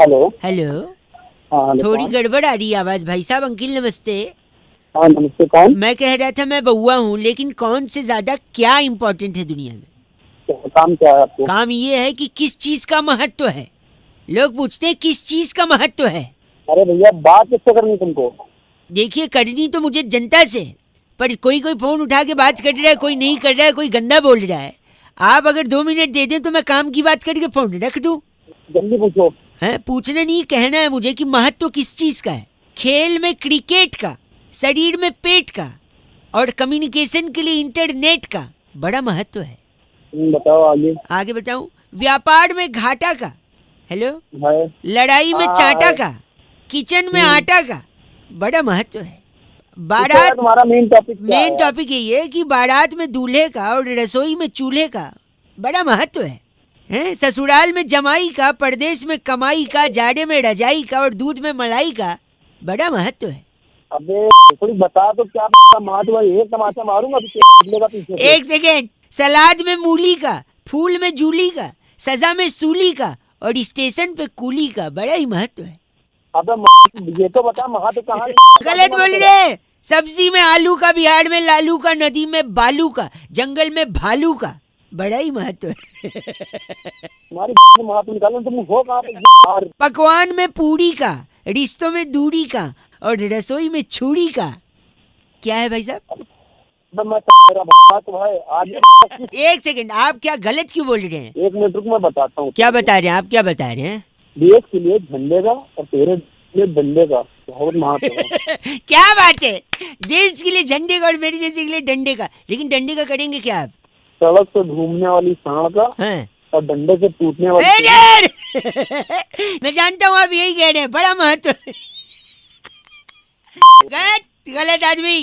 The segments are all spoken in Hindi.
हेलो। हेलो। हाँ हेलो, थोड़ी कौन? गड़बड़ आ रही है आवाज भाई साहब। अंकिल नमस्ते। हाँ नमस्ते, कौन? मैं कह रहा था मैं बउआ हूँ, लेकिन कौन से ज्यादा क्या इम्पोर्टेंट है दुनिया में? काम क्या है आपको? काम ये है कि किस चीज का महत्व है। लोग पूछते हैं किस चीज का महत्व है। अरे भैया, बात किससे करनी तुमको? देखिए, करनी तो मुझे जनता से है, पर कोई कोई फोन उठा के बात कर रहा है, कोई नहीं कर रहा है, कोई गंदा बोल रहा है। आप अगर 2 मिनट दे दें तो मैं काम की बात करके फोन रख दूं। जल्दी पूछो। है पूछना नहीं, कहना है मुझे कि महत्व किस चीज का है। खेल में क्रिकेट का, शरीर में पेट का, और कम्युनिकेशन के लिए इंटरनेट का बड़ा महत्व है। बताओ आगे। आगे बताऊं? व्यापार में घाटा का, हेलो, है। लड़ाई में हाँ चाटा है। का, किचन में आटा का बड़ा महत्व है। पूछो यार, बारात, तुम्हारा मेन टॉपिक क्या है मेन यार? टॉपिक यही है कि बारात में दूल्हे का और रसोई में चूल्हे का बड़ा महत्व है। हैं? ससुराल में जमाई का, परदेश में कमाई का, जाड़े में रजाई का और दूध में मलाई का बड़ा महत्व है। अबे थोड़ी बता तो क्या महत्व है, एक तमाचा मारूंगा तो निकलेगा पीछे से। एक सेकेंड। सलाद में मूली का, फूल में जूली का, सजा में सूली का और स्टेशन पे कूली का बड़ा ही महत्व है। अबे ये तो बता महत्व कहाँ? गलत बोल रहे। सब्जी में आलू का, बिहार में लालू का, नदी में बालू का, जंगल में भालू का बड़ा ही महत्व है। तुम्हारी महत्व निकालो, तुम हो कहाँ पे यार? पकवान में पूरी का, रिश्तों में दूरी का और रसोई में छुरी का क्या है भाई साहब? मैं तेरा महत्व है आज। एक सेकंड, आप क्या गलत क्यों बोल रहे हैं? एक मिनट रुक, मैं बताता हूँ। क्या बता रहे हैं आप? क्या बता रहे हैं? देश के लिए झंडे का और तेरे लिए डंडे का बहुत महत्व है। क्या बात है! देश के लिए झंडे का और मेरे जैसे के लिए डंडे का। लेकिन डंडे का करेंगे क्या आप? सड़क से घूमने वाली सांड का हैं? और डंडे से टूटने वाली मैं जानता हूँ आप यही कह रहे हैं, बड़ा महत्व है। गलत, गलत आदमी।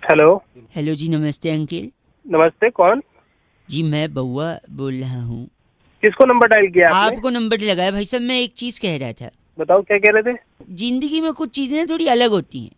हेलो। हेलो जी, नमस्ते अंकिल नमस्ते, कौन? जी। मैं बउआ बोल रहा हूँ। किसको नंबर डायल किया आपने? आपको नंबर लगाया भाई साहब। मैं एक चीज कह रहा था। बताओ क्या कह रहे थे? जिंदगी में कुछ चीजें थोड़ी अलग होती हैं।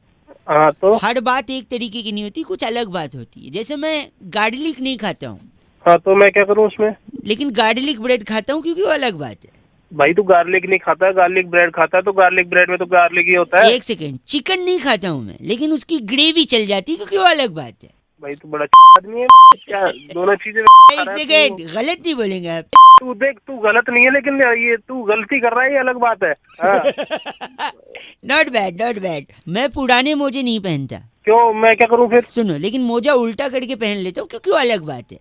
हाँ तो? हर बात एक तरीके की नहीं होती, कुछ अलग बात होती है। जैसे मैं गार्लिक नहीं खाता हूँ, हाँ तो मैं क्या करूँ उसमें? लेकिन गार्लिक ब्रेड खाता हूँ, क्योंकि वो अलग बात है। भाई तू गार्लिक नहीं खाता, गार्लिक ब्रेड खाता है, तो गार्लिक ब्रेड में तो गार्लिक ही होता है। एक सेकेंड, चिकन नहीं खाता हूँ मैं, लेकिन उसकी ग्रेवी चल जाती है, क्योंकि वो अलग बात है। भाई तू बड़ा आदमी है क्या? दोनों चीजें एक सेकेंड, गलत नहीं बोलेंगे आप। तू देख, तू गलत नहीं है, लेकिन ये तू गलती कर रहा है, ये अलग बात है। हाँ। Not bad, not bad. मैं पुराने मोजे नहीं पहनता। क्यों, मैं क्या करूँ फिर? सुनो, लेकिन मोजा उल्टा करके पहन लेता हूँ, क्योंकि वो अलग बात है।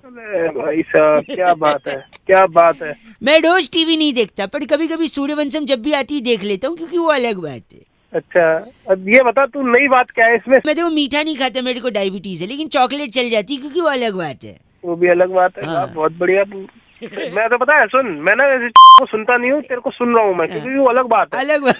अरे भाई साहब, क्या बात है, क्या बात है। मैं रोज टीवी नहीं देखता, पर कभी कभी सूर्यवंशम जब भी आती है देख लेता हूँ, क्योंकि वो अलग बात है। अच्छा, अब ये बता तू नई बात क्या है इसमें? मैं देखो मीठा नहीं खाता, मेरे को डायबिटीज है, लेकिन चॉकलेट चल जाती है, क्योंकि वो अलग बात है। वो भी अलग बात है। हाँ। बहुत बढ़िया। मैं तो पता है, सुन, मैं ना ऐसे को सुनता नहीं हूँ, तेरे को सुन रहा हूँ मैं, क्योंकि वो अलग बात है। अलग बात।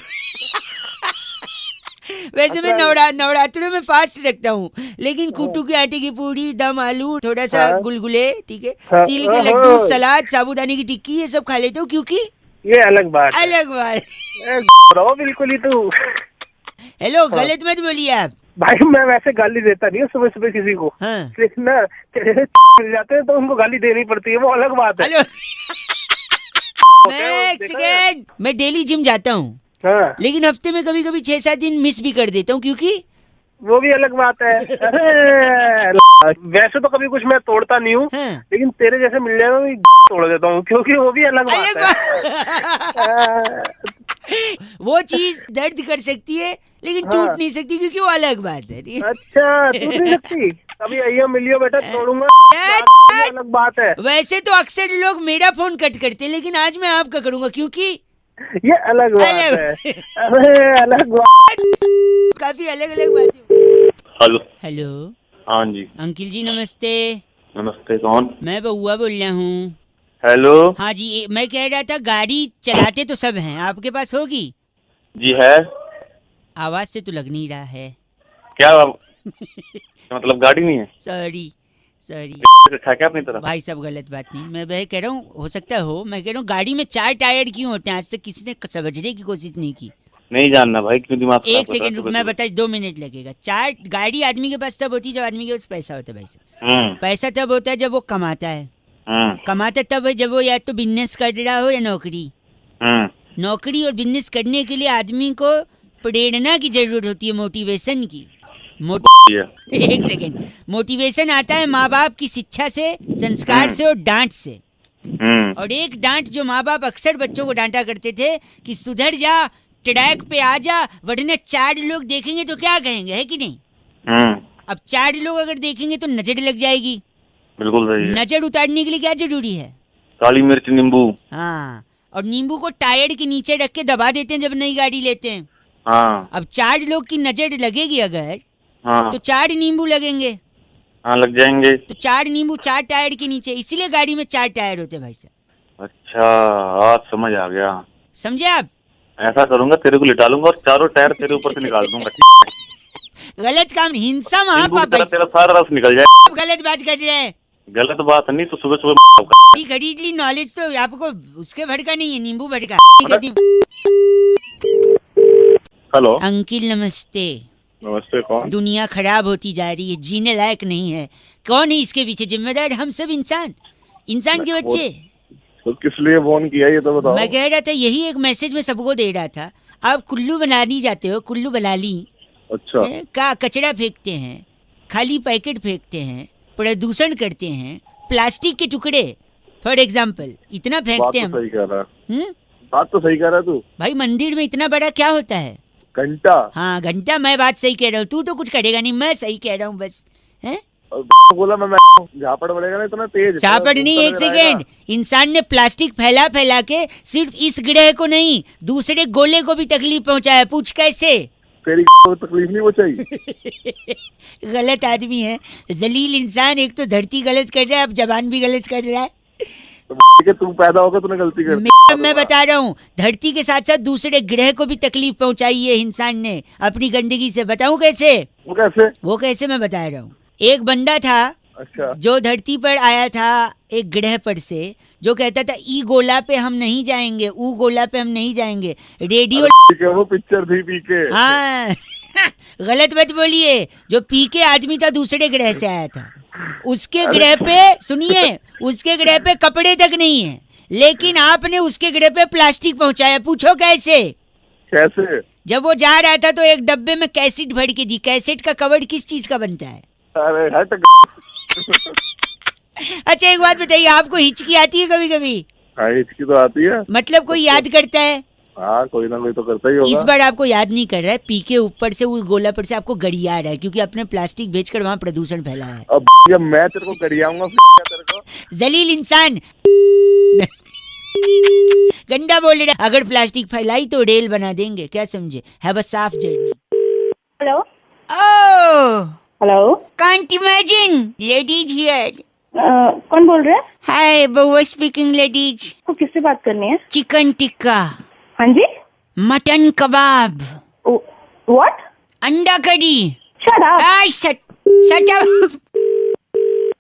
वैसे मैं नवरात्रों में फास्ट रखता हूँ, लेकिन कुट्टू के आटे की पूरी, दम आलू, थोड़ा सा गुलगुले, ठीक है, हाँ, तिल के लड्डू, सलाद, साबूदाने की टिक्की, ये सब खा लेता हूँ, क्योंकि ये अलग बात है। अलग बात। रहो बिल्कुल ही तू। हेलो, गलत मत बोलिए आप। भाई मैं वैसे गाली देता नहीं हूँ सुबह सुबह किसी को। हाँ। लेकिन ना तेरे मिल जाते हैं तो उनको गाली देनी पड़ती है, वो अलग बात है। हेलो। मैं एक सेकेंड, मैं डेली जिम जाता हूँ, हाँ, लेकिन हफ्ते में कभी कभी 6-7 दिन मिस भी कर देता हूँ, क्योंकि वो भी अलग बात है। अरे वैसे तो कभी कुछ मैं तोड़ता नहीं हूँ, हाँ। लेकिन तेरे जैसे मिल जाए मैं तोड़ देता हूँ, क्योंकि वो भी अलग बात है। वो चीज दर्द कर सकती है, लेकिन टूट नहीं सकती, क्योंकि वो अलग बात है। अच्छा, तू नहीं सकती? कभी आइयो मिलियो बेटा, तोड़ूंगा। ये अलग बात है। वैसे तो अक्सर लोग मेरा फोन कट करते हैं, लेकिन आज मैं आपका करूंगा, क्योंकि ये अलग बात अलग है। अरे अलग बात। काफी अलग अलग बातें। हेलो। हेलो। हाँ जी। अंकिल जी नमस्ते। नमस्ते, कौन? मैं बउआ बोल रहा हूँ। हेलो। हाँ जी, मैं कह रहा था गाड़ी चलाते तो सब हैं, आपके पास होगी? जी है। आवाज से तो लग नहीं रहा है। क्या मतलब गाड़ी नहीं है? सॉरी सॉरी रखा क्या अपनी तरफ? भाई साहब, गलत बात नहीं। मैं कह रहा हूँ, हो सकता हो, मैं कह रहा हूँ गाड़ी में 4 टायर क्यों होते हैं? आज तक किसी ने समझने की कोशिश नहीं की। नहीं जानना भाई, क्यों दिमाग खराब एक कर रहा है सेकंड रुक, सुबह मैं सुबह? बता, 2 मिनट लगेगा। 4 गाड़ी आदमी के पास तब होती है जब आदमी के पास पैसा होता है भाई साहब। पैसा तब होता है जब वो कमाता है। कमाता तब है जब वो या तो बिजनेस कर रहा हो या नौकरी। नौकरी और बिजनेस करने के लिए आदमी को प्रेरणा की जरूरत होती है, मोटिवेशन की। एक सेकेंड, मोटिवेशन आता है माँ बाप की शिक्षा से, संस्कार से और डांट से। और एक डांट जो माँ बाप अक्सर बच्चों को डांटा करते थे कि सुधर जा, ट्रैक पे आ जा, वरना 4 लोग देखेंगे तो क्या कहेंगे, है कि नहीं? अब 4 लोग अगर देखेंगे तो नजर लग जाएगी। बिल्कुल सही है। नजर उतारने के लिए क्या जरूरी है? काली मिर्च, नींबू। हाँ, और नींबू को टायर के नीचे रख के दबा देते हैं जब नई गाड़ी लेते हैं। हाँ। अब 4 लोग की नजर लगेगी अगर, हाँ। तो 4 नींबू लगेंगे। हाँ, लग जाएंगे। तो 4 नींबू 4 टायर के नीचे, इसीलिए गाड़ी में 4 टायर होते हैं भाई साहब। अच्छा, आज समझ आ गया। समझे आप? ऐसा करूंगा, तेरे को लिटा लूंगा और चारों टायर तेरे ऊपर से निकाल दूंगा। गलत काम, हिंसा नींबू महापाप। की तरह तेरा सारा रस निकल जाए। गलत बात कर रहे हैं। गलत बात नहीं तो सुबह सुबह खरीद ली नॉलेज, तो आपको उसके भड़का नहीं है, नींबू भड़का। हेलो अंकिल नमस्ते। नमस्ते, कौन? दुनिया खराब होती जा रही है, जीने लायक नहीं है। कौन है इसके पीछे जिम्मेदार? हम सब इंसान के बच्चे। तो किस लिए फोन किया ये तो बताओ। मैं कह रहा था, यही एक मैसेज में सबको दे रहा था। आप कुल्लू बनानी जाते हो, कुल्लू बनाली अच्छा। का कचरा फेंकते हैं, खाली पैकेट फेंकते हैं, प्रदूषण करते हैं, प्लास्टिक के टुकड़े फॉर एग्जाम्पल इतना बात फेंकते तो हैं। सही कह रहा है। हम्म? बात तो सही कह रहा है तू। भाई मंदिर में इतना बड़ा क्या होता है? घंटा। हाँ घंटा। मैं बात सही कह रहा हूँ, तू तो कुछ करेगा नहीं, मैं सही कह रहा हूँ बस। है और बोला मैं झापड़ पड़ेगा ना इतना तेज। चापड़ नहीं, एक सेकेंड। इंसान ने प्लास्टिक फैला फैला के सिर्फ इस ग्रह को नहीं, दूसरे गोले को भी तकलीफ पहुंचाया। पूछ कैसे? तेरी को तकलीफ नहीं पहुंचाई। गलत आदमी है, जलील इंसान। एक तो धरती गलत कर रहा है, अब जबान भी गलत कर रहा है। तो तू पैदा होगा तूने गलती कर दी। मैं बता रहा हूँ, धरती के साथ साथ दूसरे ग्रह को भी तकलीफ पहुंचाई है इंसान ने अपनी गंदगी से। बताऊं कैसे? वो कैसे मैं बता रहा हूँ। एक बंदा था, अच्छा, जो धरती पर आया था एक ग्रह पर से, जो कहता था ई गोला पे हम नहीं जाएंगे, ऊ गोला पे हम नहीं जाएंगे। रेडियो वो पिक्चर थी पीके। हाँ गलत मत बोलिए। जो पी के आदमी था दूसरे ग्रह से आया था, उसके ग्रह पे, सुनिए, उसके ग्रह पे कपड़े तक नहीं है, लेकिन आपने उसके ग्रह पे प्लास्टिक पहुंचाया। पूछो कैसे? कैसे? जब वो जा रहा था तो एक डब्बे में कैसेट भर के दी। कैसेट का कवर किस चीज का बनता है? अरे हट। अच्छा एक बात बताइए, आपको हिचकी आती है कभी कभी? हाँ, हिचकी तो आती है। मतलब कोई याद करता है? हाँ, कोई ना कोई तो करता ही होगा। इस बार आपको याद नहीं कर रहा है, पी के ऊपर से, उस गोला पर से आपको गड़िया रहा है, क्योंकि आपने प्लास्टिक बेचकर वहाँ प्रदूषण फैला है। अब जब मैं तेरे को गड़ियाऊंगा तेरे को। जलील इंसान। गंदा बोल रहा है। अगर प्लास्टिक फैलाई तो रेल बना देंगे, क्या समझे? हैव अ साफ journey. Hello. Oh hello. Can't imagine, ladies here. कौन बोल रहे हैं? हाय, बहुआ स्पीकिंग लेडीज। तो किससे बात करनी है? चिकन टिक्का, हाँ जी। Mutton kebab, what? अंडा करी। Shut up. Shut up.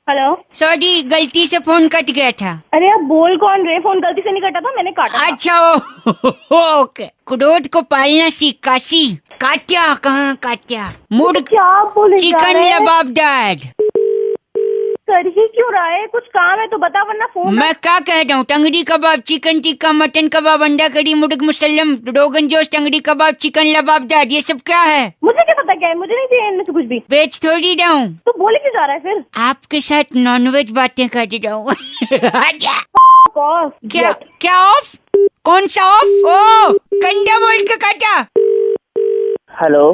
Hello. Sorry, गलती से फोन कट गया था। अरे आप बोल कौन रहे? फोन गलती से नहीं कटा था, मैंने काटा था। अच्छा ओके। क्रोध को पालना सीख काशी। काट्या कहाँ काट्या? मुर्ग क्या बोले? चिकन लबाबदार। कर ही क्यों रहा है? कुछ काम है तो बता, वरना फोन। मैं क्या कह रहा हूँ? टंगड़ी कबाब, चिकन टिक्का, मटन कबाब, अंडा करी, मुर्ग मुसल्लम, रोगन जोश, टंगड़ी कबाब, चिकन लबाबदार, ये सब क्या है? मुझे क्या पता क्या है? मुझे नहीं चाहिए इनमें से कुछ भी। बेच थोड़ी रहा हूँ। तो बोले क्यों जा रहा है फिर? आपके साथ नॉनवेज बातें कर रहा हूँ। क्या क्या ऑफ? कौन सा ऑफ? ओ कंडा बोल के काटा। हेलो।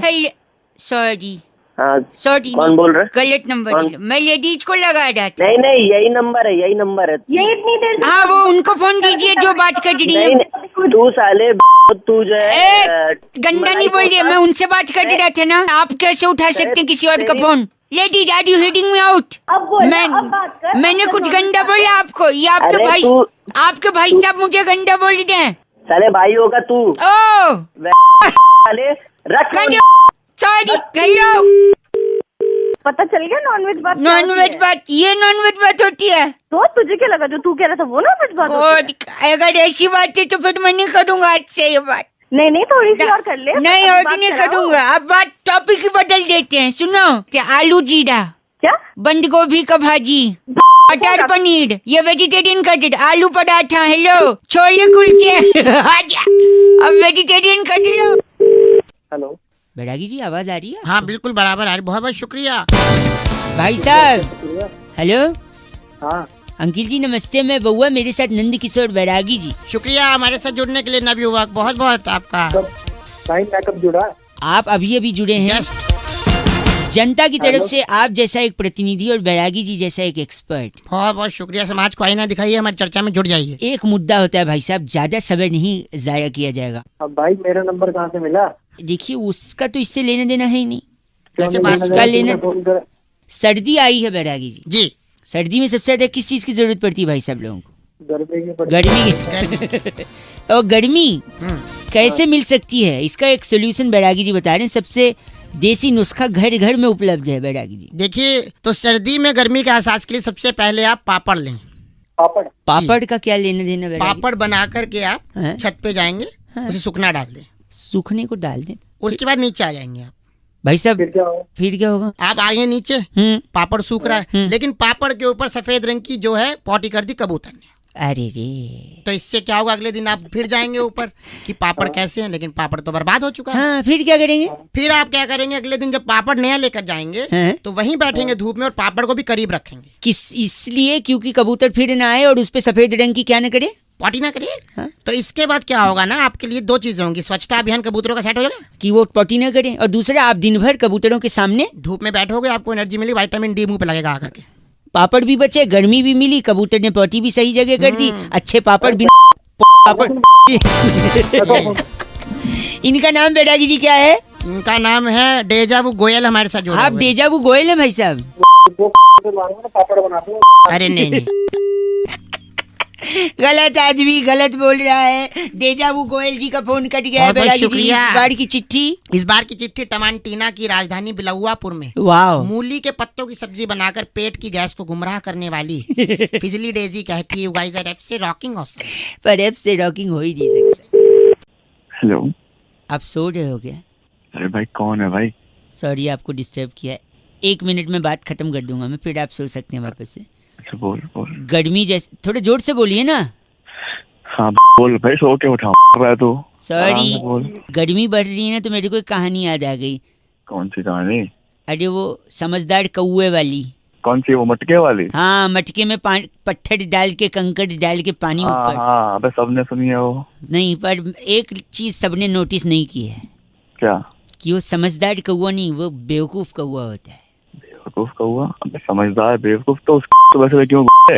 सॉरी हाँ, सॉरी, कौन बोल रहे? गलत नंबर। मैं लेडीज को लगा रहा था। नहीं नहीं, यही नंबर है, यही नंबर है। ये इतनी देर। हाँ, वो उनको फोन दीजिए जो बात कर रही है। नहीं, तू साले तू जो है गंदा नहीं बोल रही, मैं उनसे बात कर रहा था ना। आप कैसे उठा सकते हैं किसी और का phone? Ladies, are you hitting me out? मैंने कुछ गंदा बोला आपको? ये आपके भाई साहब मुझे गंदा बोल रहे हैं। साले भाई होगा तू। ओ साले रख। Sorry, hello. पता चल गया नॉनवेज बात? नॉनवेज बात? ये नॉनवेज बात होती है? तो तुझे क्या लगा जो तू कह रहा था वो नॉनवेज बात होती है? अगर ऐसी बात है तो फिर मैं नहीं करूँगा आज से ये बात। नहीं, थोड़ी सी और कर ले। नहीं, और नहीं करूँगा। अब बात टॉपिक ही बदल देते हैं। सुनो, आलू जीरा, क्या? बंद गोभी का भाजी, मटर पनीर, ये वेजिटेरियन कटलेट, आलू पराठा, हेलो, छोले कुलचे, आजा, अब वेजिटेरियन कटलेट। हेलो बैरागी जी आवाज आ रही है? हाँ बिल्कुल बराबर आ रही, बहुत बहुत शुक्रिया। भाई साहब, हेलो, हाँ अंकिल जी नमस्ते, मैं बउआ, मेरे साथ नंद किशोर बैरागी जी। शुक्रिया हमारे साथ जुड़ने के लिए नवयुवक, बहुत बहुत आपका। भाई मैं कब जुड़ा? आप अभी अभी जुड़े हैं। जस्ट जनता की तरफ हेलो। से आप जैसा एक प्रतिनिधि और बैरागी जी जैसा एक एक्सपर्ट। बहुत बहुत शुक्रिया। समाज को आईना दिखाइए, हमारी चर्चा में जुड़ जाइए। एक मुद्दा होता है भाई साहब, ज्यादा समय नहीं जाया किया जाएगा। अब भाई मेरा नंबर कहाँ से मिला? देखिए उसका तो इससे लेना देना है ही नहीं। कैसे क्यों बात नहीं का तुमने लेना? फोन कर? सर्दी आई है बैरागी जी, जी सर्दी में सबसे ज्यादा किस चीज की जरूरत पड़ती है भाई साहब लोगों को? गर्मी की पड़ी। गर्मी और गर्मी कैसे मिल सकती है, इसका एक सोल्यूशन बैरागी जी बता रहे हैं। सबसे देसी नुस्खा घर घर में उपलब्ध है बैरागी जी। देखिए, तो सर्दी में गर्मी के एहसास के लिए सबसे पहले आप पापड़ लें। पापड़? पापड़ का क्या लेना देना बैरागी? पापड़ बना करके आप हाँ? छत पे जाएंगे, हाँ। उसे सूखना डाल दें, सूखने को डाल दें। उसके बाद नीचे आ जाएंगे आप। भाई साहब फिर क्या हो? फिर क्या होगा? आप आइए नीचे, पापड़ सूख रहा है, लेकिन पापड़ के ऊपर सफेद रंग की जो है पॉटी कर दी कबूतर ने। अरे रे, तो इससे क्या होगा, अगले दिन आप फिर जाएंगे ऊपर कि पापड़ कैसे हैं, लेकिन पापड़ तो बर्बाद हो चुका है। हाँ फिर क्या करेंगे? फिर आप क्या करेंगे, अगले दिन जब पापड़ नया लेकर जाएंगे हाँ? तो वहीं बैठेंगे धूप में और पापड़ को भी करीब रखेंगे। किस इसलिए क्योंकि कबूतर फिर ना आए और उस पे सफेद रंग की क्या न करे। पॉटी ना करिए। हाँ? तो इसके बाद क्या होगा ना, आपके लिए दो चीजें होंगी, स्वच्छता अभियान कबूतरों का सेट हो जाएगा, कि वो पॉटी न करें, और दूसरा आप दिन भर कबूतरों के सामने धूप में बैठोगे, आपको एनर्जी मिली, विटामिन डी मुंह पे लगेगा आकर के। पापड़ भी बचे, गर्मी भी मिली, कबूतर ने पॉटी भी सही जगह कर दी, अच्छे पापड़ भी पापड़। इनका नाम बैरागी जी क्या है? इनका नाम है डेजावू गोयल, हमारे साथ जुड़े आप हुए। डेजावू गोयल है भाई साहब? मारूंगा ना, पापड़ बनाते हैं। अरे नहीं नहीं, गलत आदमी गलत बोल रहा है। डेजावू गोयल जी का फोन कट गया है बहुत बहुत बैरागी जी। शुक्रिया। इस बार की चिट्ठी, इस बार की चिट्ठी टमांटीना की राजधानी बिलौआपुर में वाह, मूली के पत्तों की सब्जी बनाकर पेट की गैस को गुमराह करने वाली फिजली डेजी कहती है, "You guys are FC rocking awesome." पर एफ से रॉकिंग हो ही नहीं सकता। हेलो। आप सो रहे हो क्या? अरे भाई कौन है भाई? सॉरी आपको डिस्टर्ब किया है। 1 मिनट में बात खत्म कर दूंगा मैं, फिर आप सो सकते हैं वापस से। अच्छा बोल बोल। गर्मी जैसे, थोड़े जोर से बोलिए ना। हाँ बोल भाई, सो के उठा रहा है तो। आराम सॉरी, से बोल। गर्मी बढ़ रही है ना तो मेरे को एक कहानी याद आ गई। कौन सी कहानी? अरे वो समझदार कौए वाली। कौन सी, वो मटके वाली? हाँ, मटके में पत्थर डाल के, कंकड़ डाल के पानी हाँ ऊपर। हाँ, अबे सबने सुनी है वो। नहीं, पर एक चीज सबने नोटिस नहीं की है, क्या? कि वो समझदार कौआ नहीं, वो बेवकूफ कौआ होता है। बेवकूफ कौआ? अबे समझदार बेवकूफ तो तो वैसे क्यों है?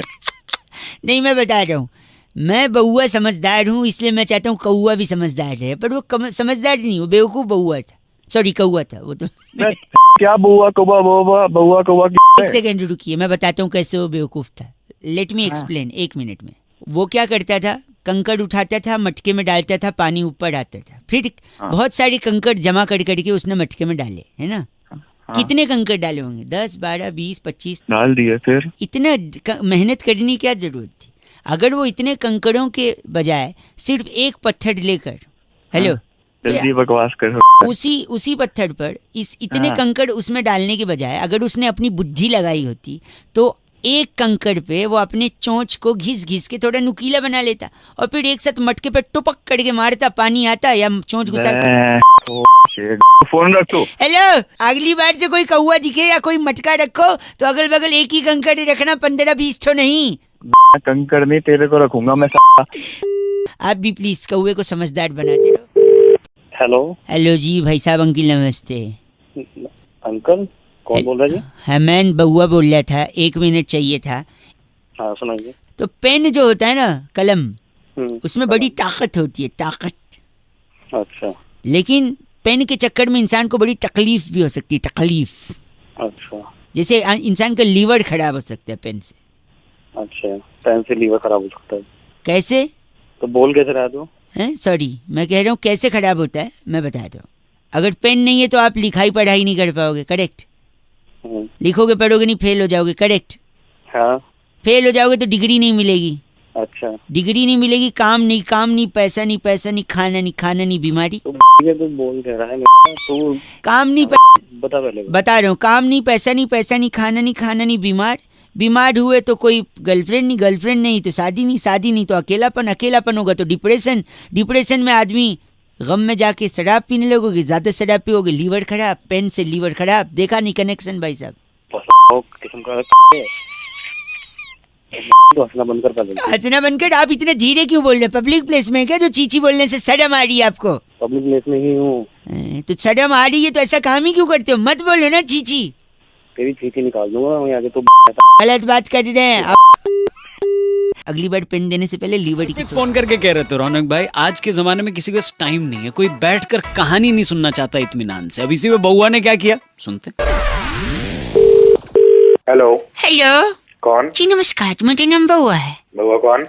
नहीं, मैं बता रहा हूँ, मैं बउआ समझदार हूँ, इसलिए मैं चाहता हूँ कौआ भी समझदार रहे, पर वो समझदार नहीं, वो बेवकूफ बउआ था। सॉरी, कौआ था वो तो। क्या बुआ कौआ बउआ कौआ एक सेकंड रुकिए, मैं बताता हूँ कैसे वो बेवकूफ था। लेट मी एक्सप्लेन, 1 मिनट में। वो क्या करता था, कंकड़ उठाता था, मटके में डालता था, पानी ऊपर आता था, फिर बहुत सारे कंकड़ जमा कर करके उसने मटके में डाले, है ना? कितने कंकड़ डाले होंगे? 10, 12, 20, 25 डाल दिए। फिर इतना मेहनत करने की क्या जरूरत थी? अगर वो इतने कंकड़ों के बजाय सिर्फ एक पत्थर लेकर, हेलो, जल्दी बकवास कर। उसी पत्थर पर इतने कंकड़ उसमें डालने के बजाय अगर उसने अपनी बुद्धि लगाई होती तो एक कंकड़ पे वो अपने चोंच को घिस घिस के थोड़ा नुकीला बना लेता और फिर एक साथ मटके पे टुपक करके मारता, पानी आता या चोंच घुसा। फोन रख तू। हेलो, अगली बार से कोई कौआ दिखे या कोई मटका रखो तो अगल बगल एक ही कंकड़ रखना, 15-20 तो नहीं। कंकड़ नहीं, तेरे को रखूंगा मैं। आप भी प्लीज कौए को समझदार बनाते रहो। हेलो हेलो जी भाई साहब, अंकिल नमस्ते। अंकल, कौन बोल रहा है जी? हाँ, मैं बउआ बोल रहा था, 1 मिनट चाहिए था। हाँ सुनाइए। तो पेन जो होता है ना, कलम, उसमें बड़ी ताकत होती है, ताकत। अच्छा। लेकिन पेन के चक्कर में इंसान को बड़ी तकलीफ भी हो सकती है, तकलीफ। अच्छा। जैसे इंसान का लीवर खराब हो सकता है पेन से। अच्छा, पेन से लीवर खराब हो सकता है? कैसे? तो बोल कैसे रहा तू? हैं? सॉरी, मैं कह रहा हूँ कैसे खराब होता है, मैं बताता हूँ। अगर पेन नहीं है तो आप लिखाई पढ़ाई नहीं कर पाओगे, करेक्ट? लिखोगे पढ़ोगे नहीं, फेल हो जाओगे, करेक्ट? हाँ। फेल हो जाओगे तो डिग्री नहीं मिलेगी। अच्छा। डिग्री नहीं मिलेगी, काम नहीं, पैसा नहीं, खाना नहीं, बीमारी। तो बोल कह रहा है तू? काम नहीं, बता पहले। बता रहा हूँ, काम नहीं, पैसा नहीं, खाना नहीं, बीमार, बीमार हुए तो कोई गर्लफ्रेंड नहीं तो शादी नहीं, शादी नहीं तो अकेलापन होगा तो डिप्रेशन में आदमी गम में जाके शराब पीने लगोगे, ज्यादा शराब पियोगे, लीवर खराब, पेन से लीवर खराब। देखा नहीं कनेक्शन भाई साहब? हंसना बंद कर पहले। हंसना बनकर आप इतने धीरे क्यों बोल रहे हैं? पब्लिक प्लेस में क्या जो चीची बोलने से शर्म आ रही है आपको? पब्लिक प्लेस में ही हूँ। तो शर्म आ रही है तो ऐसा काम ही क्यों करते हो? मत बोलो ना चीची। तेरी चीची निकाल दूंगा मैं आगे तो। गलत बात कर रहे हैं आप। अगली बार पेन देने से पहले लीवर की फोन करके कह रहे थे रौनक भाई, आज के जमाने में किसी के पास टाइम नहीं है, कोई बैठकर कहानी नहीं सुनना चाहता इत्मीनान से। अब इसी में बउआ ने क्या किया सुनते। हेलो। हेलो कौन? जी नमस्कार, मेरा नाम बउआ है। बउआ कौन?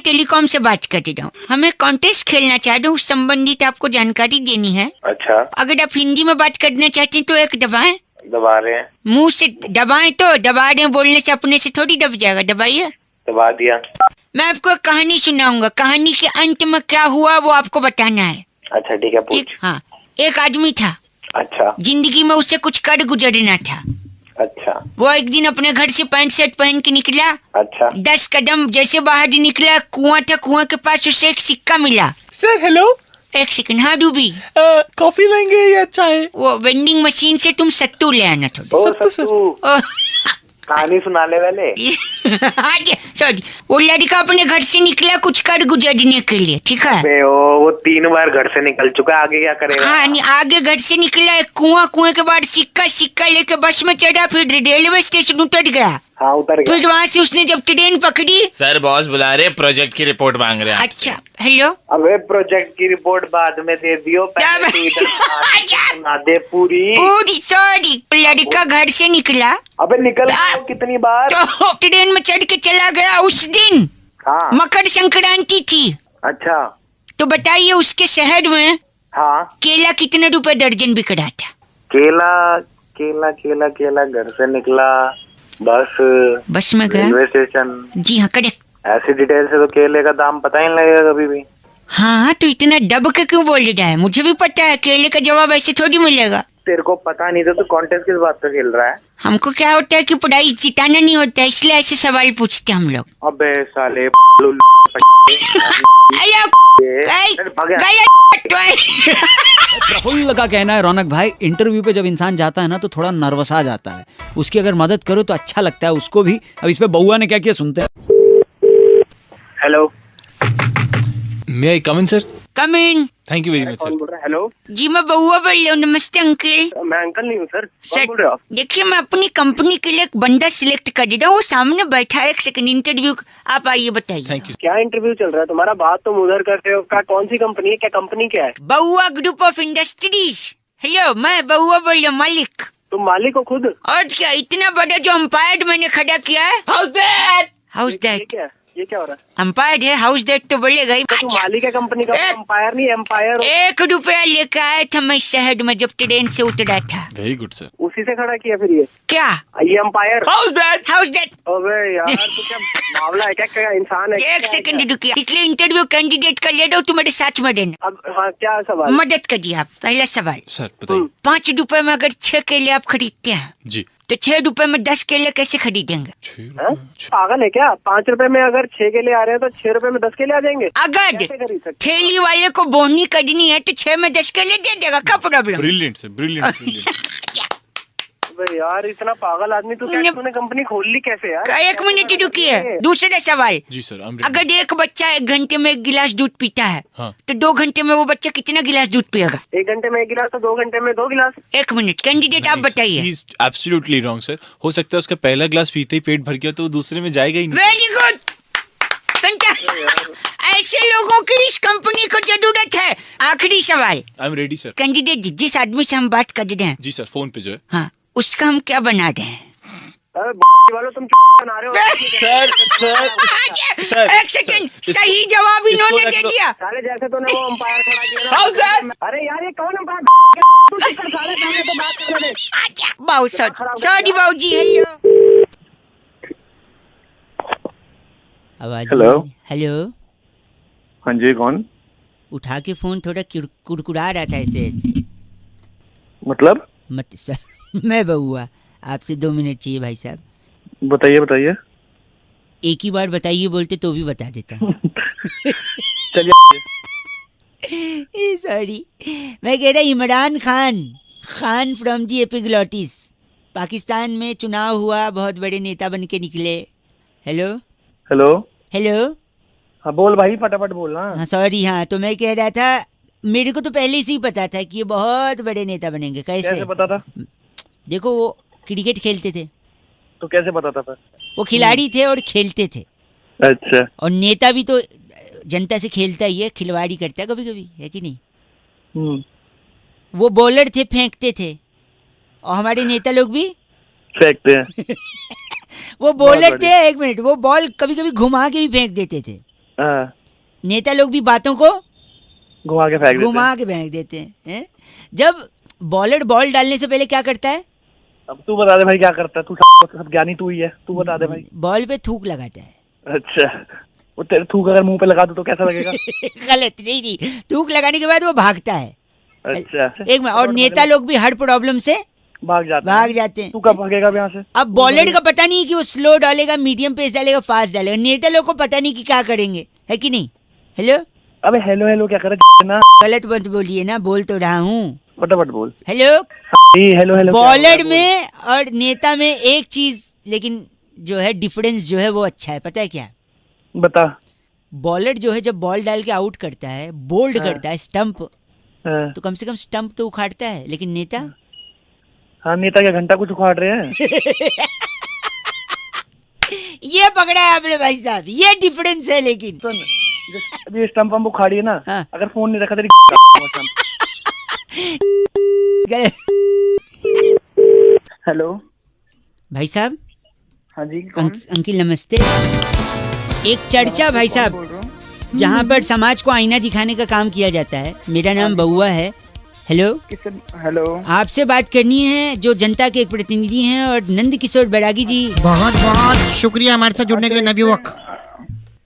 टेलीकॉम से बात कर रहा हूँ। हमें कॉन्टेस्ट खेलना चाह रहे हूँ, उस संबंधित आपको जानकारी देनी है। अच्छा। अगर आप हिंदी में बात करना चाहते हैं तो एक दबाएं। दबा रहे हैं। मुंह से दबाएं तो दबा रहे हैं, बोलने से अपने से थोड़ी दब जाएगा। दबाइए। दबा दिया। मैं आपको एक कहानी सुनाऊंगा, कहानी के अंत में क्या हुआ वो आपको बताना है। अच्छा ठीक है, पूछ। हाँ, एक आदमी था। अच्छा। जिंदगी में उसे कुछ कर गुजरना था। अच्छा। वो एक दिन अपने घर से पैंट शर्ट पहन के निकला। अच्छा। 10 कदम जैसे बाहर निकला, कुआं था, कुआं के पास उसे एक सिक्का मिला। Sir hello. एक सेकंड। हाँ डूबी, कॉफी लेंगे या चाय? वो वेंडिंग मशीन से तुम सत्तू ले आना थोड़ा। सत्तू सर। ओ, कहानी सुनाने वाले। सॉरी, वो लड़का अपने घर से निकला कुछ कर गुजरने के लिए, ठीक है। वो 3 बार घर से निकल चुका, आगे क्या करेगा? हाँ, आगे घर से निकला एक कुआं के बाद सिक्का लेके बस में चढ़ा, फिर रेलवे स्टेशन उतर गया। हाँ उतर गया। फिर वहाँ से उसने जब ट्रेन पकड़ी। सर बॉस बुला रहे, प्रोजेक्ट की रिपोर्ट मांग रहे हैं। अच्छा हेलो। अबे प्रोजेक्ट की रिपोर्ट बाद में दे दियो, पहले तू इधर सुना दे पूरी। सॉरी, लड़का घर से निकला। अबे निकल कितनी बार? तो ट्रेन में चढ़ के चला गया। उस दिन हाँ। मकर संक्रांति थी। अच्छा। तो बताइए उसके शहर में हाँ केला कितने रुपए दर्जन बिक रहा था? केला केला केला केला घर से निकला, बस में गया, रेलवे स्टेशन। जी हाँ करेक्ट। ऐसी डिटेल से तो केले का दाम पता ही नहीं लगेगा कभी भी। हाँ तो इतना दब के क्यों बोल रहा है? मुझे भी पता है केले का जवाब ऐसे थोड़ी मिलेगा। तेरे को पता नहीं तो कॉन्टेस्ट किस बात पे खेल रहा है? हमको क्या होता है कि प्राइज जिताना नहीं होता, इसलिए ऐसे सवाल पूछते हम लोग। अबे साले प्रफुल्ल का कहना है रौनक भाई, इंटरव्यू पे जब इंसान जाता है ना तो थोड़ा नर्वस आ जाता है, उसकी अगर मदद करो तो अच्छा लगता है उसको भी। अब इस पे बउआ ने क्या किया सुनते हैं। Hello. May I come in sir? Come in. Thank you very much कौन सर। बोल रहा है? हेलो। जी मैं बउआ बोल रहा हूँ। नमस्ते अंकल। मैं अंकल नहीं हूँ सर। कौन सर बोल रहे हो आप? देखिए मैं अपनी कंपनी के लिए एक बंदा सिलेक्ट कर रहा हूँ, वो सामने बैठा है। एक सेकंड, इंटरव्यू आप आइए बताइए। Thank you. क्या इंटरव्यू चल रहा है तुम्हारा? बात तुम उधर कर रहे हो। क्या कौन सी कंपनी है? क्या कंपनी क्या है? बउआ ग्रुप ऑफ इंडस्ट्रीज। हेलो, मैं बउआ बोल रहा हूँ, मालिक। तुम मालिक हो खुद? और क्या, इतना बड़ा जो अंपायर मैंने खड़ा किया है। हाउस दैट ये क्या हो रहा है? अंपायर है, हाउस दैट तो बोलेगा ही। तो तुम मालिक है कंपनी का, एक- एम्पायर नहीं एम्पायर। 1 रुपया लेकर आया था मैं शहर में जब ट्रेन से उतरा था। Very good sir. उसी से खड़ा किया फिर ये क्या एम्पायर? House that. अबे यार तू क्या मामला है? क्या इंसान है? एक सेकंड रुकिए, इसलिए इंटरव्यू कैंडिडेट का ले दो, तुम्हारे साथ में देना। अब हाँ क्या सवाल? मदद करिए आप। पहला सवाल, सर बताइए। 5 रुपए में अगर 6 केले आप खरीदते हैं जी। तो 6 रुपए में 10 केले कैसे खरीदेंगे? हाँ? पागल है क्या? 5 रुपए में अगर 6 केले आ रहे हैं तो 6 रुपए में 10 केले आ जाएंगे? अगर कैसे खरीद सकते? ठेली वाले को बोहनी करनी है तो 6 में 10 केले दे देगा, क्या प्रॉब्लम? Brilliant sir, brilliant. अबे यार इतना पागल आदमी तू क्या? तूने कंपनी खोल ली कैसे यार? 1 मिनट रुकिए। दूसरा सवाल, जी सर। अगर एक बच्चा 1 घंटे में 1 गिलास दूध पीता है हाँ। तो 2 घंटे में वो बच्चा कितना गिलास दूध पिएगा? 1 घंटे में 1 गिलास तो 2 घंटे में 2 गिलास। 1 मिनट, कैंडिडेट आप बताइए। Absolutely wrong sir. हो सकता है उसका पहला ग्लास पीते ही पेट भर गया तो वो दूसरे में जाएगा ही नहीं। Very good. ऐसे लोगों की इस कंपनी को जरूरत है। आखिरी सवाल, I am ready sir. Candidate जिस आदमी से हम बात कर रहे हैं, जी सर, फोन पे जो है। हाँ, उसका हम क्या बना रहे हैं? अरे वालों तुम बना रहे हो सर। एक सेकंड, सही जवाब इन्होंने दे दिया। साले जैसे तूने वो अंपायर खड़ा किया ना। अरे यार ये कौन अंपायर? साले सामने तो बात करने दे। बहुत सॉरी बाबूजी। हेलो, आवाज। हेलो। हेलो, हाँ जी, कौन? उठा के फोन थोड़ा कुड़कुड़ा रहा था ऐसे। मतलब? मत सर, मैं बउआ, आपसे 2 मिनट चाहिए भाई साहब। बताइए बताइए। एक ही बार बताइए बोलते तो भी बता देता हूँ। चलिए। सॉरी, मैं कह रहा Imran Khan from the epiglottis. Pakistan में चुनाव हुआ, बहुत बड़े नेता बन के निकले। Hello hello. हेलो। हाँ बोल भाई, फटाफट बोलना। हाँ सॉरी, हाँ तो मैं कह रहा था मेरे को तो पहले से ही पता था कि ये बहुत बड़े नेता बनेंगे। कैसे पता था? देखो वो क्रिकेट खेलते थे। तो कैसे पता था फिर? वो खिलाड़ी थे और खेलते थे। अच्छा। और नेता भी तो जनता से खेलता ही है, खिलवाड़ी करता है कभी कभी, है कि नहीं? वो बॉलर थे, फेंकते थे। और हमारे नेता लोग भी फेंकते हैं। वो बॉलर थे, एक मिनट, वो बॉल कभी कभी घुमा के भी फेंक देते थे। नेता लोग भी बातों को घुमा के फेंक देते हैं। जब बॉलर बॉल डालने से पहले क्या करता है? अब तू बता दे भाई क्या करता है। तू सब ज्ञानी तू ही है, तू बता दे भाई। बॉल पे थूक लगाता है। अच्छा, वो तेरे थूक अगर मुंह पे लगा दो तो कैसा लगेगा? गलत नहीं, थूक लगाने के बाद वो भागता है। अच्छा। एक मिनट, और नेता लोग भी हर प्रॉब्लम से भाग जाते हैं। तू कब भागेगा यहाँ से? अब बॉलर का पता नहीं कि वो स्लो डालेगा, मीडियम पेस डालेगा, फास्ट डालेगा। नेता लोग को पता नहीं कि क्या करेंगे, है कि नहीं? हेलो। अबे हेलो हेलो क्या करे ना? गलत मत बोलिए ना, बोल तो रहा हूँ। फटाफट बोल। हेलो। Hello hello. बॉलर में और नेता में एक चीज लेकिन जो है डिफरेंस जो है वो अच्छा है, पता है क्या? बता। बॉलर जो है जब बॉल डाल के आउट करता है, बोल्ड करता है, स्टंप, तो कम से कम स्टंप तो उखाड़ता है। लेकिन नेता, हाँ नेता क्या घंटा कुछ उखाड़ रहे हैं? ये पकड़ा है आपने भाई साहब, ये डिफरेंस है। लेकिन सुन, ये स्टंप हम उखाड़िए ना। हाँ। अगर फोन नहीं रखा तेरी हेलो भाई साहब। हाँ जी अंकिल नमस्ते। एक चर्चा भाई साहब जहाँ पर समाज को आईना दिखाने का काम किया जाता है। मेरा नाम बउआ है। हेलो। हेलो। आपसे बात करनी है, जो जनता के एक प्रतिनिधि हैं और नंद किशोर बैरागी जी। बहुत बहुत शुक्रिया हमारे साथ जुड़ने के लिए नवयुवक।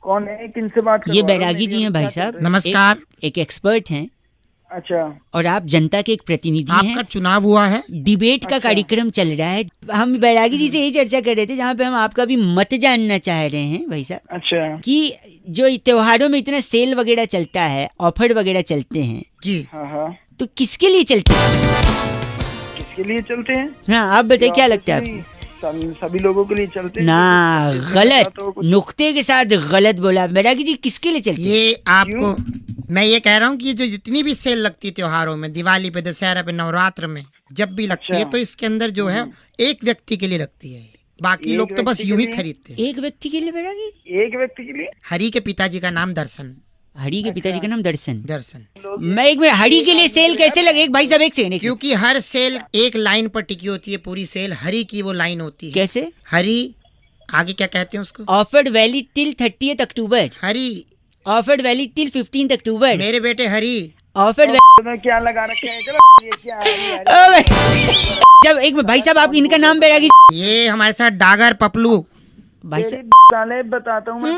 कौन है, किनसे बात? ये बैरागी जी हैं भाई साहब। नमस्कार। एक एक्सपर्ट हैं। अच्छा। और आप जनता के एक प्रतिनिधि हैं। आपका चुनाव हुआ है, डिबेट का कार्यक्रम चल रहा है। हम बैरागी जी से यही चर्चा कर रहे थे, जहाँ पे हम आपका भी मत जानना चाह रहे हैं भाई साहब। अच्छा। कि जो त्योहारों में इतना सेल वगैरह चलता है, ऑफर वगैरह चलते हैं जी हाँ, तो किसके लिए चलते हैं? किसके लिए चलते हैं? हाँ आप बताइए, क्या लगता है आपको? सभी लोगों के लिए चलते हैं ना, गलत, तो नुक्ते के साथ गलत बोला। बैरागी जी किसके लिए चलते हैं? ये आपको मैं ये कह रहा हूँ कि जो जितनी भी सेल लगती है त्योहारों में, दिवाली पे, दशहरा पे, नवरात्र में, जब भी लगती है तो इसके अंदर जो है एक व्यक्ति के लिए लगती है। बाकी लोग तो बस यूं ही खरीदते हैं। एक व्यक्ति के लिए बैरागी? एक व्यक्ति के लिए? हरि के पिताजी का नाम दर्शन। हरि के पिताजी का नाम दर्शन। दर्शन। मैं एक मिनट, हरि के लिए सेल कैसे लगे? एक भाई साहब एक सेकंड। क्योंकि हर सेल एक लाइन पर टिकी होती है, पूरी सेल हरि की वो लाइन होती है। कैसे? हरि आगे क्या कहते हैं उसको? Offered valid till 30th October. Hari offered valid till 15th October. मेरे बेटे हरि। ऑफर्ड में क्या लगा रखे हैं? चलो ये क्या है? जब एक भाई साहब आप इनका नाम बैरागी। ये हमारे साथ डागर पपलू भाई साहब साले बताता हूँ मैं।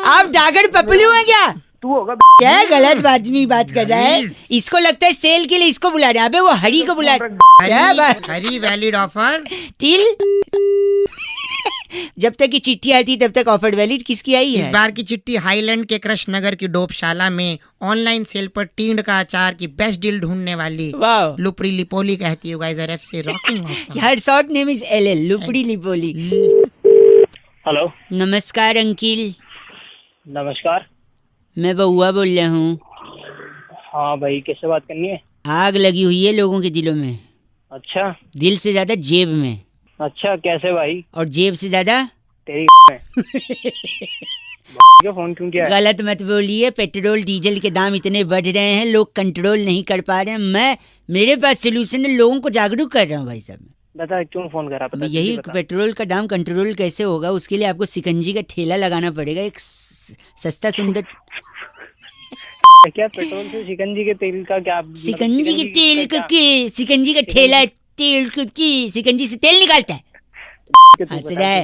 आप डागर पपलू हैं क्या? तू होगा क्या गलत आदमी बात कर रहा है। इसको लगता है सेल के लिए इसको बुला रहे हैं। अबे वो हरि को बुला रहे हैं। क्या बात? हरि वैलिड ऑफर टिल जब तक की चिट्ठी आती तब तक ऑफर वैलिड। किसकी आई इस है? बार की चिट्ठी हाईलैंड के कृष्ण नगर की डोपशाला में ऑनलाइन सेल पर टींड का अचार की बेस्ट डील ढूंढने वाली वाह, लुपरी लिपोली कहती है गाइस, एफ से rocking. Her short name is LL, लुपड़ी लिपोली। हेलो। नमस्कार अंकिल। नमस्कार। मैं बउआ बोल रहा हूँ। हाँ भाई, किससे बात करनी है? आग लगी हुई है लोगों के दिलों में। अच्छा। दिल से ज्यादा जेब में। अच्छा, कैसे भाई? और जेब से ज्यादा तेरी क्यों फोन क्यों किया? गलत मत बोलिए। पेट्रोल डीजल के दाम इतने बढ़ रहे हैं, लोग कंट्रोल नहीं कर पा रहे हैं। मेरे पास सोल्यूशन है, लोगों को जागरूक कर रहा हूँ भाई साहब। बता क्यों फोन करा? पता यही पेट्रोल का दाम कंट्रोल कैसे होगा, उसके लिए आपको सिकंजी का ठेला लगाना पड़ेगा। एक सस्ता सुंदर क्या पेट्रोल से शिकंजी के तेल का क्या? सिकंजी के तेल का सिकंजी का ठेला तेल की सिकंजी से तेल निकालता है।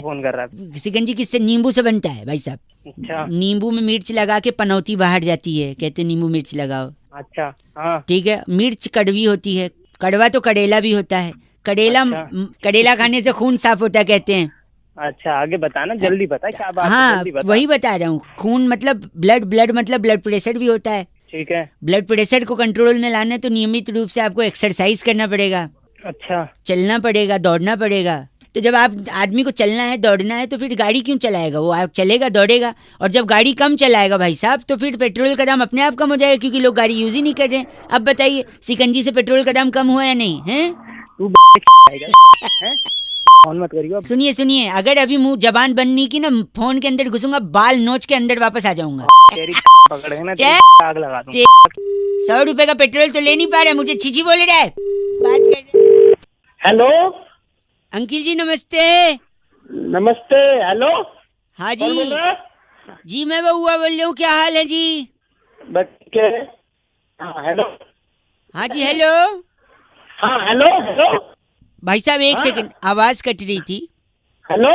फोन कर रहा है। सिकंजी किससे? नींबू से बनता है भाई साहब। अच्छा। नींबू में मिर्च लगा के पनौती बाहर जाती है, कहते नींबू मिर्च लगाओ। अच्छा हाँ ठीक है। मिर्च कड़वी होती है, कड़वा तो कड़ेला भी होता है। करेला खाने से खून साफ होता है कहते हैं। अच्छा आगे बताना, जल्दी बता क्या बात है, हाँ जल्दी बता। वही बता रहा हूँ। खून मतलब ब्लड मतलब ब्लड प्रेशर भी होता है। ठीक है। ब्लड प्रेशर को कंट्रोल में लाना है तो नियमित रूप से आपको एक्सरसाइज करना पड़ेगा, अच्छा चलना पड़ेगा, दौड़ना पड़ेगा। तो जब आप आदमी को चलना है दौड़ना है तो फिर गाड़ी क्यों चलाएगा? वो आप चलेगा दौड़ेगा। और जब गाड़ी कम चलाएगा भाई साहब तो फिर पेट्रोल का दाम अपने आप कम हो जाएगा, क्योंकि लोग गाड़ी यूज ही नहीं कर रहे हैं। अब बताइए सिकंजी से पेट्रोल का दाम कम हुआ या नहीं है? तू फोन मत करियो। सुनिए, अगर अभी मुंह जबान बननी की ना, फोन के अंदर घुसूंगा, बाल नोच के अंदर वापस आ जाऊंगा। तेरी पकड़ है ना, क्या? तेरी आग लगा दूं। 100 रुपए का पेट्रोल तो ले नहीं पा रहा, मुझे छीछी बोल रहा है। बात कर। हेलो अंकिल जी नमस्ते। नमस्ते। हेलो हाँ कौन बोल जी रहा है? जी मैं बउआ बोल रहा हूँ, क्या हाल है जी? बच्चे। हाँ हेलो। हाँ जी हेलो। हाँ हेलो हेलो। भाई साहब एक हाँ? सेकंड, आवाज कट रही थी। हेलो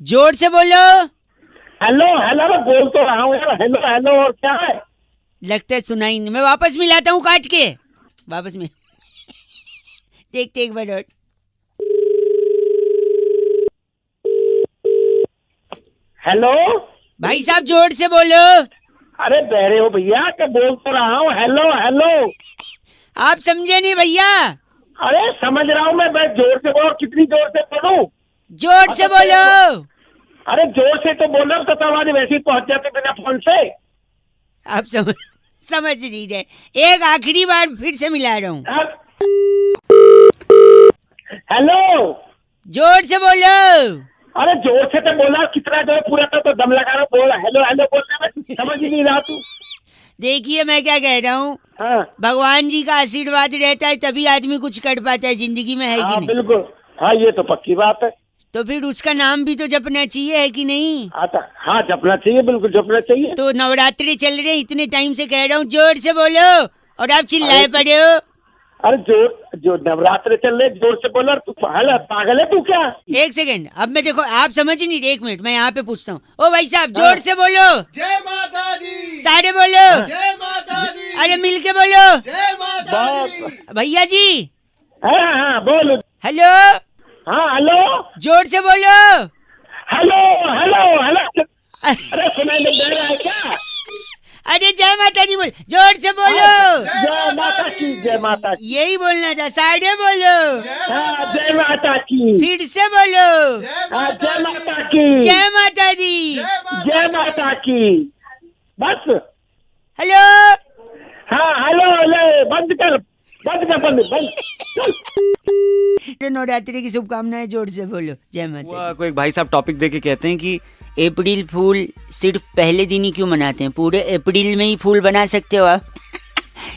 जोर से बोलो। हेलो हेलो, मैं बोल तो रहा हूँ यार। हेलो हेलो और क्या है? लगता है सुनाई नहीं। मैं वापस मिलाता हूँ काट के, वापस मिल। एक मिनट। हेलो भाई साहब जोर से बोलो। अरे बहरे हो भैया, क्या बोल तो रहा हूँ। Hello hello. आप समझे नहीं भैया? अरे समझ रहा हूँ मैं जोर से बोलो। कितनी जोर से बोलूं? जोर से बोलो। अरे जोर से तो बोल रहा हूँ, तो आवाज वैसे ही पहुंच जाते बिना फोन से। आप समझ नहीं रहे। एक आखिरी बार फिर से मिला रहा हूँ। हेलो जोर से बोलो। अरे जोर से तो बोला, कितना जोर पूरा तो दम लगा रहा हूँ। बोला हेलो हेलो बोलने में समझ ही नहीं रहा तू। देखिए मैं क्या कह रहा हूँ, हाँ भगवान जी का आशीर्वाद रहता है तभी आदमी कुछ कर पाता है जिंदगी में, है कि हाँ नहीं? बिल्कुल। हाँ ये तो पक्की बात है। तो फिर उसका नाम भी तो जपना चाहिए, है कि नहीं? हाँ जपना चाहिए, बिल्कुल जपना चाहिए। तो नवरात्रि चल रहे हैं, इतने टाइम से कह रहा हूँ जोर से बोलो और आप चिल्लाए पड़े हो। अरे जो नवरात्र चल रहे, जोर से बोला। तू पागल है तू क्या? एक सेकंड, अब मैं देखो आप समझ नहीं रहे। एक मिनट मैं यहाँ पे पूछता हूँ। ओ भाई साहब जोर से बोलो। जय माता दी। सारे बोलो। जय माता दी। अरे मिल के बोलो। जय माता दी। भैया जी। हाँ बोलो। हेलो। हाँ हेलो। जोर से बोलो। Hello hello hello. अरे सुनाई नहीं दे रहा है क्या? अरे जय माता दी बोल, जोर से बोलो। जय माता की, जय माता की। यही बोलना था। साढ़े बोलो। हाँ जय माता की। फिर से बोलो। हाँ जय माता की। जय माता दी। जय माता की। बस। हेलो। हाँ हेलो हेलो। बंद कर बंद। नवरात्रि की शुभकामनाएं, जोर से बोलो। जय माता दी। को एक भाई साहब टॉपिक दे के कहते हैं कि अप्रैल फूल सिर्फ पहले दिन ही क्यों मनाते हैं, पूरे अप्रैल में ही फूल बना सकते हो आप।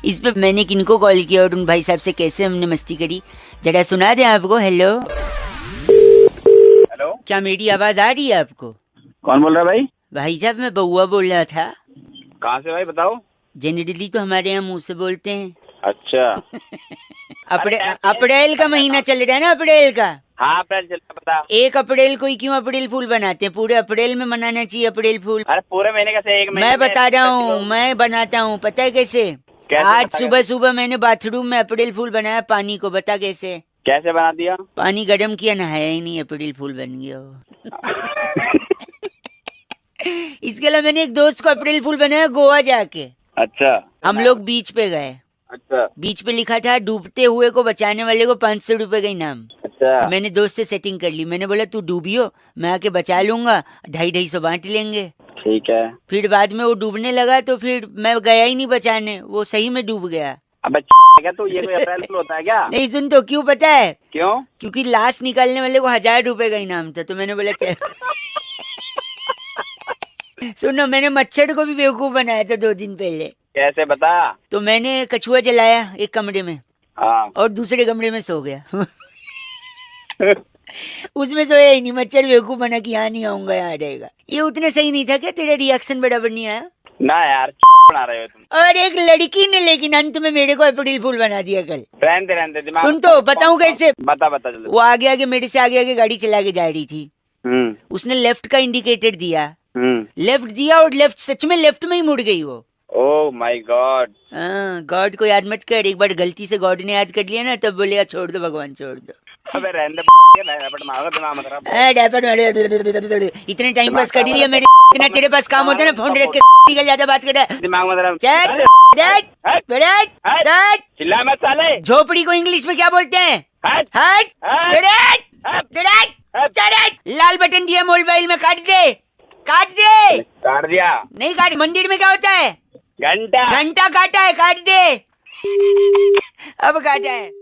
इस पे मैंने किनको कॉल किया और उन भाई साहब से कैसे हमने मस्ती करी, जरा सुना दें आपको। हेलो हेलो, क्या मेरी आवाज आ रही है आपको? कौन बोल रहा है भाई? भाई साहब मैं बउआ बोल रहा था। कहाँ से भाई बताओ? जनरली तो हमारे यहाँ मुंह से बोलते हैं। अच्छा। अप्रैल का महीना चल रहा है ना, अप्रैल का। हाँ अप्रैल चल रहा, बता। 1 अप्रैल को ही क्यों अप्रैल फूल बनाते हैं? पूरे अप्रैल में मनाना चाहिए अप्रैल फूल। अरे पूरे महीने कैसे? एक महीने मैं में बता रहा हूँ, मैं बनाता हूँ, पता है कैसे? आज सुबह मैंने बाथरूम में अप्रैल फूल बनाया पानी को, बता कैसे? कैसे बना दिया? पानी गर्म किया, नहाया ही नहीं, अप्रैल फूल बन गया वो। इसके अलावा मैंने एक दोस्त को अप्रैल फूल बनाया गोवा जाके। अच्छा। हम लोग बीच पे गए। अच्छा। बीच पे लिखा था डूबते हुए को बचाने वाले को 500 रुपए का इनाम। अच्छा। मैंने दोस्त से सेटिंग कर ली, मैंने बोला तू डूबियो, मैं आके बचा लूंगा, 250-250 बांट लेंगे। ठीक है। फिर बाद में वो डूबने लगा तो फिर मैं गया ही नहीं बचाने, वो सही में डूब गया। अब क्या तू, ये कोई अप्रैल फूल होता है क्या? नहीं सुन तो, क्यों पता है? क्यों? क्योंकि लाश निकालने वाले को 1000 रुपए का इनाम था, तो मैंने बोला चल। सुनो, मैंने मच्छर को भी बेवकूफ बनाया था 2 दिन पहले। कैसे बता? तो मैंने कछुआ जलाया एक कमरे में। हाँ। और दूसरे कमरे में सो गया। उसमें सोया ही नहीं, मच्छर बेवकूफ बना कि यहाँ नहीं आऊंगा, यहाँ रहेगा। ये उतना सही नहीं था क्या? तेरा रिएक्शन बराबर नहीं आया ना यार, बना रहे हो तुम। और एक लड़की ने लेकिन अंत में मेरे को अप्रैल फूल बना दिया कल। रहने दे दिमाग। सुन तो, बताऊं कैसे? बता जल्दी। वो आगे मेरे से आगे गाड़ी चला के जा रही थी। उसने लेफ्ट का इंडिकेटर दिया, लेफ्ट दिया और लेफ्ट सच में लेफ्ट में ही मुड़ गई वो। Oh my God. गॉड को याद मत कर, एक बार गलती से गॉड ने याद कर लिया ना तब बोलेगा छोड़ दो भगवान छोड़ दो। अबे रहने दे रैपट मारो दिमाग मत खराब। इतने टाइम पास कर दिया मेरे, इतना तेरे पास काम होता है ना, फोन रख के निकल जाता बात कर। दिमाग मत खराब। चिल्ला मत साले। झोपड़ी को इंग्लिश में क्या बोलते हैं? हट हट। लाल बटन दिया मोबाइल में, काट दे। काट दिया। नहीं काट, मंदिर में क्या होता है? घंटा घंटा काटा है, काट दे। अब काटा है।